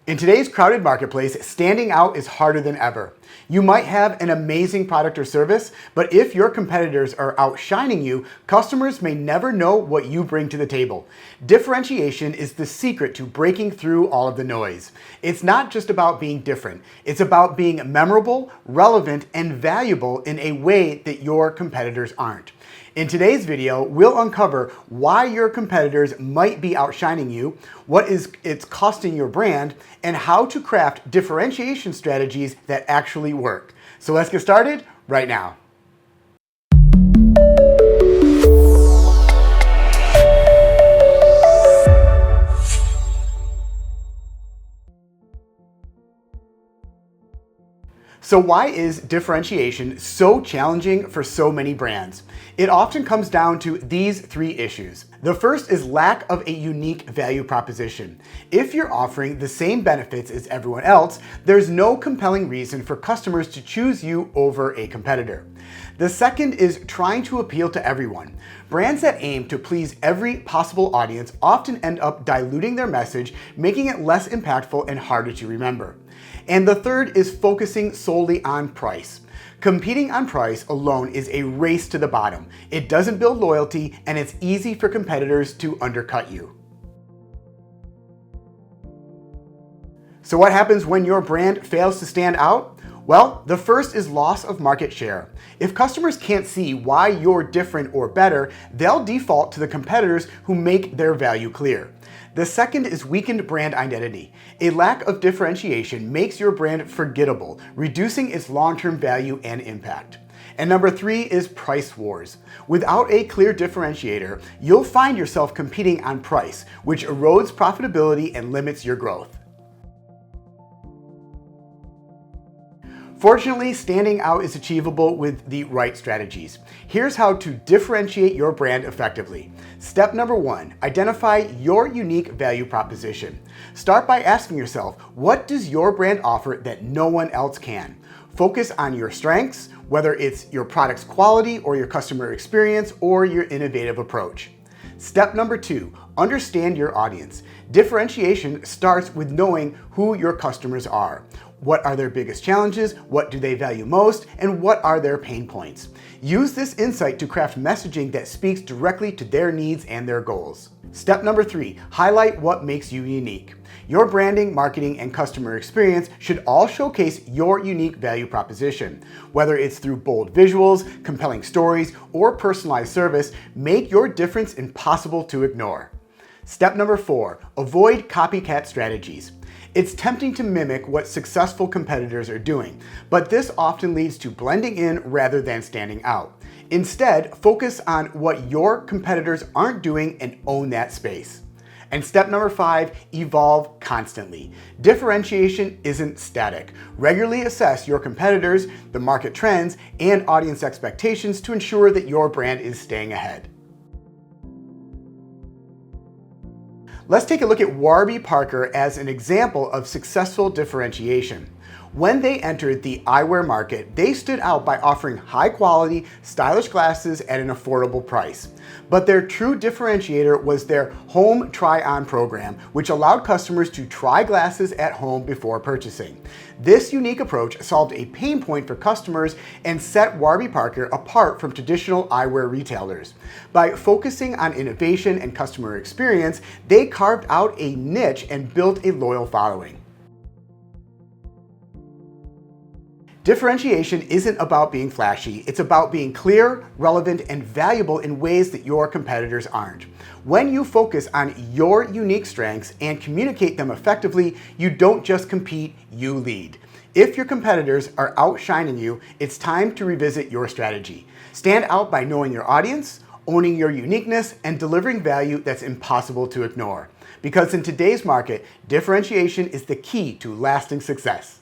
In today's crowded marketplace, standing out is harder than ever. You might have an amazing product or service, but if your competitors are outshining you, customers may never know what you bring to the table. Differentiation is the secret to breaking through all of the noise. It's not just about being different. It's about being memorable, relevant, and valuable in a way that your competitors aren't. In today's video, we'll uncover why your competitors might be outshining you, what it's costing your brand, and how to craft differentiation strategies that actually work. So let's get started right now. So why is differentiation so challenging for so many brands? It often comes down to these three issues. The first is lack of a unique value proposition. If you're offering the same benefits as everyone else, there's no compelling reason for customers to choose you over a competitor. The second is trying to appeal to everyone. Brands that aim to please every possible audience often end up diluting their message, making it less impactful and harder to remember. And the third is focusing solely on price. Competing on price alone is a race to the bottom. It doesn't build loyalty, and it's easy for competitors to undercut you. So what happens when your brand fails to stand out? Well, the first is loss of market share. If customers can't see why you're different or better, they'll default to the competitors who make their value clear. The second is weakened brand identity. A lack of differentiation makes your brand forgettable, reducing its long-term value and impact. And number three is price wars. Without a clear differentiator, you'll find yourself competing on price, which erodes profitability and limits your growth. Fortunately, standing out is achievable with the right strategies. Here's how to differentiate your brand effectively. Step number one, identify your unique value proposition. Start by asking yourself, what does your brand offer that no one else can? Focus on your strengths, whether it's your product's quality or your customer experience or your innovative approach. Step number two, understand your audience. Differentiation starts with knowing who your customers are. What are their biggest challenges? What do they value most? And what are their pain points? Use this insight to craft messaging that speaks directly to their needs and their goals. Step number three, highlight what makes you unique. Your branding, marketing, and customer experience should all showcase your unique value proposition. Whether it's through bold visuals, compelling stories, or personalized service, make your difference impossible to ignore. Step number four, avoid copycat strategies. It's tempting to mimic what successful competitors are doing, but this often leads to blending in rather than standing out. Instead, focus on what your competitors aren't doing and own that space. And step number five, evolve constantly. Differentiation isn't static. Regularly assess your competitors, the market trends, and audience expectations to ensure that your brand is staying ahead. Let's take a look at Warby Parker as an example of successful differentiation. When they entered the eyewear market, they stood out by offering high-quality, stylish glasses at an affordable price. But their true differentiator was their home try-on program, which allowed customers to try glasses at home before purchasing. This unique approach solved a pain point for customers and set Warby Parker apart from traditional eyewear retailers. By focusing on innovation and customer experience, they carved out a niche and built a loyal following. Differentiation isn't about being flashy, it's about being clear, relevant, and valuable in ways that your competitors aren't. When you focus on your unique strengths and communicate them effectively, you don't just compete, you lead. If your competitors are outshining you, it's time to revisit your strategy. Stand out by knowing your audience, owning your uniqueness, and delivering value that's impossible to ignore. Because in today's market, differentiation is the key to lasting success.